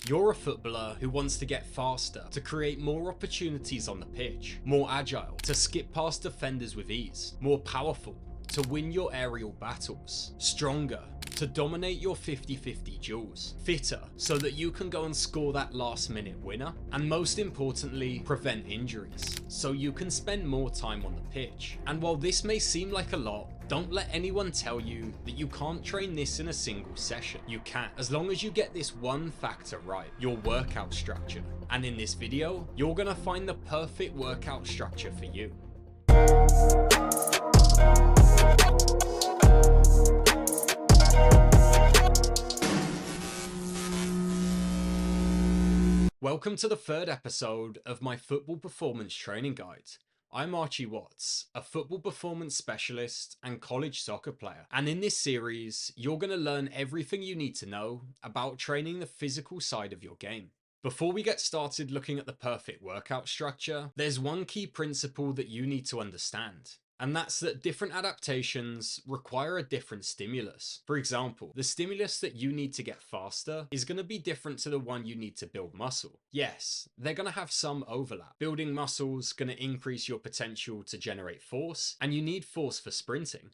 You're a footballer who wants to get faster, to create more opportunities on the pitch, more agile, to skip past defenders with ease, more powerful, to win your aerial battles, stronger, to dominate your 50-50 duels, fitter so that you can go and score that last minute winner, and most importantly, prevent injuries so you can spend more time on the pitch. And while this may seem like a lot, don't let anyone tell you that you can't train this in a single session. You can, as long as you get this one factor right, your workout structure. And in this video, you're gonna find the perfect workout structure for you. Welcome to the third episode of my football performance training guide. I'm Archie Watts, a football performance specialist and college soccer player. And in this series, you're going to learn everything you need to know about training the physical side of your game. Before we get started looking at the perfect workout structure, there's one key principle that you need to understand. And that's that different adaptations require a different stimulus. For example, the stimulus that you need to get faster is going to be different to the one you need to build muscle. Yes, they're going to have some overlap. Building muscle is going to increase your potential to generate force, and you need force for sprinting.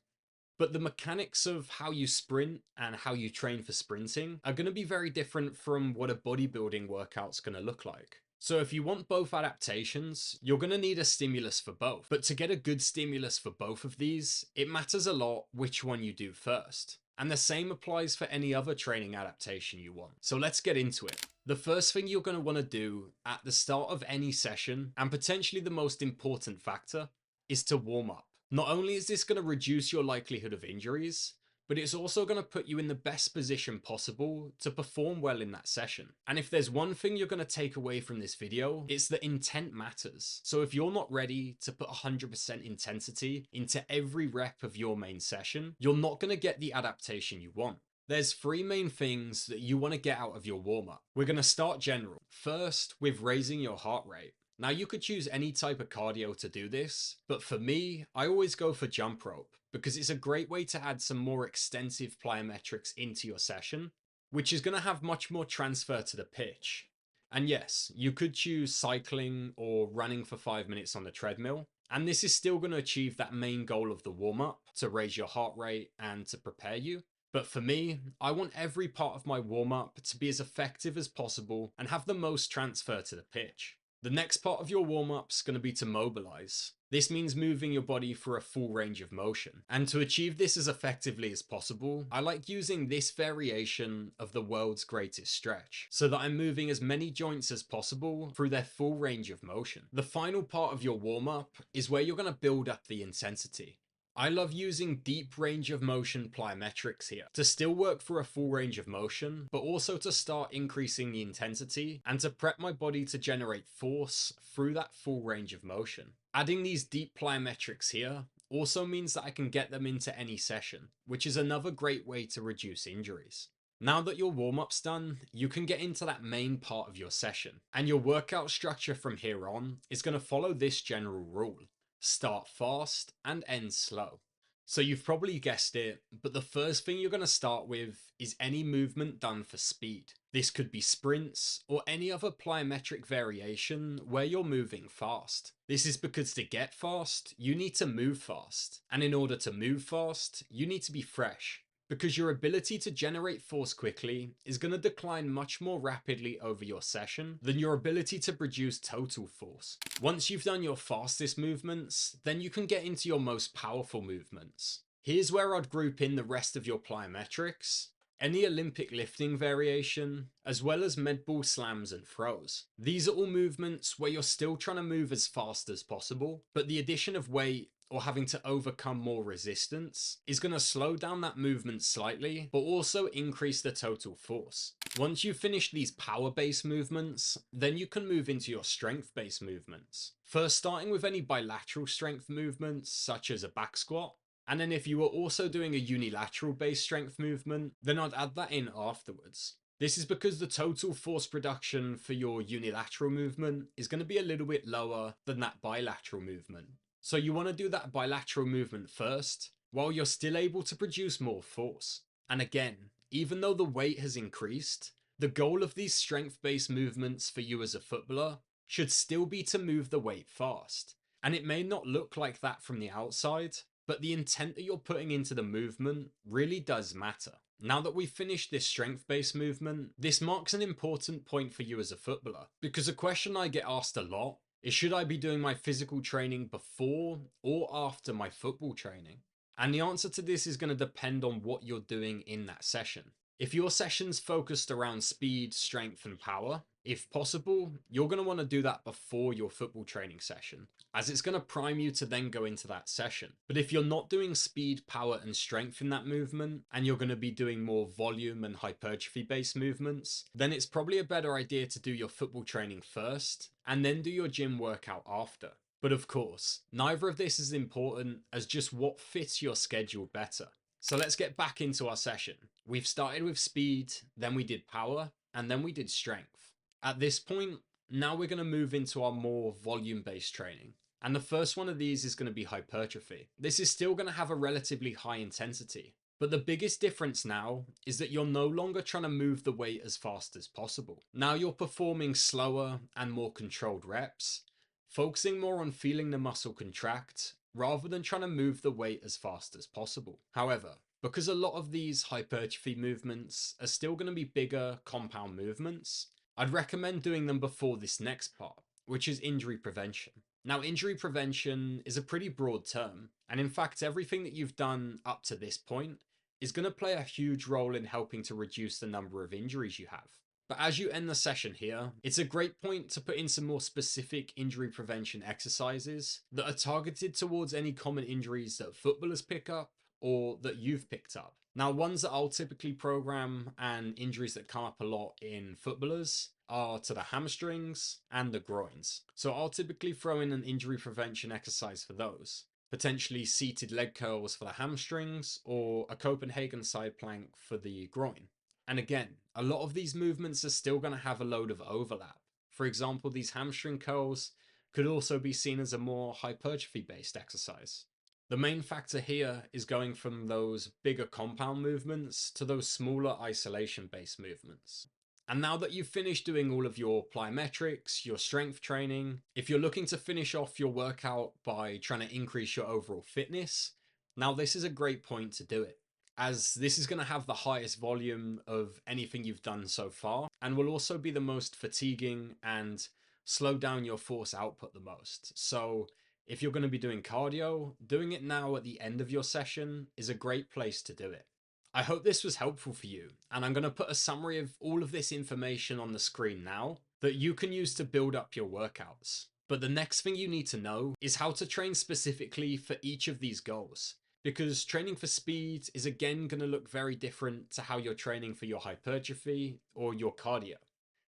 But the mechanics of how you sprint and how you train for sprinting are going to be very different from what a bodybuilding workout's going to look like. So if you want both adaptations, you're going to need a stimulus for both. But to get a good stimulus for both of these, it matters a lot which one you do first. And the same applies for any other training adaptation you want. So let's get into it. The first thing you're going to want to do at the start of any session, and potentially the most important factor, is to warm up. Not only is this going to reduce your likelihood of injuries, but it's also going to put you in the best position possible to perform well in that session. And if there's one thing you're going to take away from this video, it's that intent matters. So if you're not ready to put 100% intensity into every rep of your main session, you're not going to get the adaptation you want. There's three main things that you want to get out of your warm-up. We're going to start general. First, with raising your heart rate. Now you could choose any type of cardio to do this, but for me, I always go for jump rope because it's a great way to add some more extensive plyometrics into your session, which is going to have much more transfer to the pitch. And yes, you could choose cycling or running for 5 minutes on the treadmill, and this is still going to achieve that main goal of the warm-up, to raise your heart rate and to prepare you. But for me, I want every part of my warm-up to be as effective as possible and have the most transfer to the pitch. The next part of your warm-up is going to be to mobilize. This means moving your body for a full range of motion. And to achieve this as effectively as possible, I like using this variation of the world's greatest stretch, so that I'm moving as many joints as possible through their full range of motion. The final part of your warm-up is where you're going to build up the intensity. I love using deep range of motion plyometrics here to still work for a full range of motion, but also to start increasing the intensity and to prep my body to generate force through that full range of motion. Adding these deep plyometrics here also means that I can get them into any session, which is another great way to reduce injuries. Now that your warm-up's done, you can get into that main part of your session, and your workout structure from here on is going to follow this general rule. Start fast and end slow. So you've probably guessed it, but the first thing you're going to start with is any movement done for speed. This could be sprints or any other plyometric variation where you're moving fast. This is because to get fast, you need to move fast. And in order to move fast, you need to be fresh, because your ability to generate force quickly is going to decline much more rapidly over your session than your ability to produce total force. Once you've done your fastest movements, then you can get into your most powerful movements. Here's where I'd group in the rest of your plyometrics, any Olympic lifting variation, as well as med ball slams and throws. These are all movements where you're still trying to move as fast as possible, but the addition of weight or having to overcome more resistance is going to slow down that movement slightly, but also increase the total force. Once you've finished these power-based movements, then you can move into your strength-based movements. First starting with any bilateral strength movements, such as a back squat, and then if you were also doing a unilateral based strength movement, then I'd add that in afterwards. This is because the total force production for your unilateral movement is going to be a little bit lower than that bilateral movement. So you want to do that bilateral movement first, while you're still able to produce more force. And again, even though the weight has increased, The goal of these strength-based movements for you as a footballer should still be to move the weight fast. And it may not look like that from the outside, but the intent that you're putting into the movement really does matter. Now that we've finished this strength-based movement, this marks an important point for you as a footballer, because a question I get asked a lot is, should I be doing my physical training before or after my football training? And the answer to this is going to depend on what you're doing in that session. If your session's focused around speed, strength, and power, if possible, you're going to want to do that before your football training session, as it's going to prime you to then go into that session. But if you're not doing speed, power, and strength in that movement, and you're going to be doing more volume and hypertrophy based movements, then it's probably a better idea to do your football training first, and then do your gym workout after. But of course, neither of this is important as just what fits your schedule better. So let's get back into our session. We've started with speed, then we did power, and then we did strength. At this point, now we're going to move into our more volume-based training. And the first one of these is going to be hypertrophy. This is still going to have a relatively high intensity, but the biggest difference now is that you're no longer trying to move the weight as fast as possible. Now you're performing slower and more controlled reps, focusing more on feeling the muscle contract rather than trying to move the weight as fast as possible. However, because a lot of these hypertrophy movements are still going to be bigger compound movements, I'd recommend doing them before this next part, which is injury prevention. Now, injury prevention is a pretty broad term, and in fact, everything that you've done up to this point is going to play a huge role in helping to reduce the number of injuries you have. But as you end the session here, it's a great point to put in some more specific injury prevention exercises that are targeted towards any common injuries that footballers pick up or that you've picked up. Now, ones that I'll typically program and injuries that come up a lot in footballers are to the hamstrings and the groins. So I'll typically throw in an injury prevention exercise for those. Potentially seated leg curls for the hamstrings or a Copenhagen side plank for the groin. And again, a lot of these movements are still going to have a load of overlap. For example, these hamstring curls could also be seen as a more hypertrophy based exercise. The main factor here is going from those bigger compound movements to those smaller isolation based movements. And now that you've finished doing all of your plyometrics, your strength training, if you're looking to finish off your workout by trying to increase your overall fitness, now this is a great point to do it, as this is going to have the highest volume of anything you've done so far, and will also be the most fatiguing and slow down your force output the most. So if you're going to be doing cardio, doing it now at the end of your session is a great place to do it. I hope this was helpful for you, and I'm going to put a summary of all of this information on the screen now that you can use to build up your workouts. But the next thing you need to know is how to train specifically for each of these goals, because training for speed is again going to look very different to how you're training for your hypertrophy or your cardio.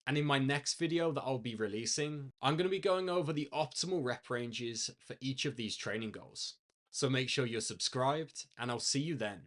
And in my next video that I'll be releasing, I'm going to be going over the optimal rep ranges for each of these training goals. So make sure you're subscribed, and I'll see you then.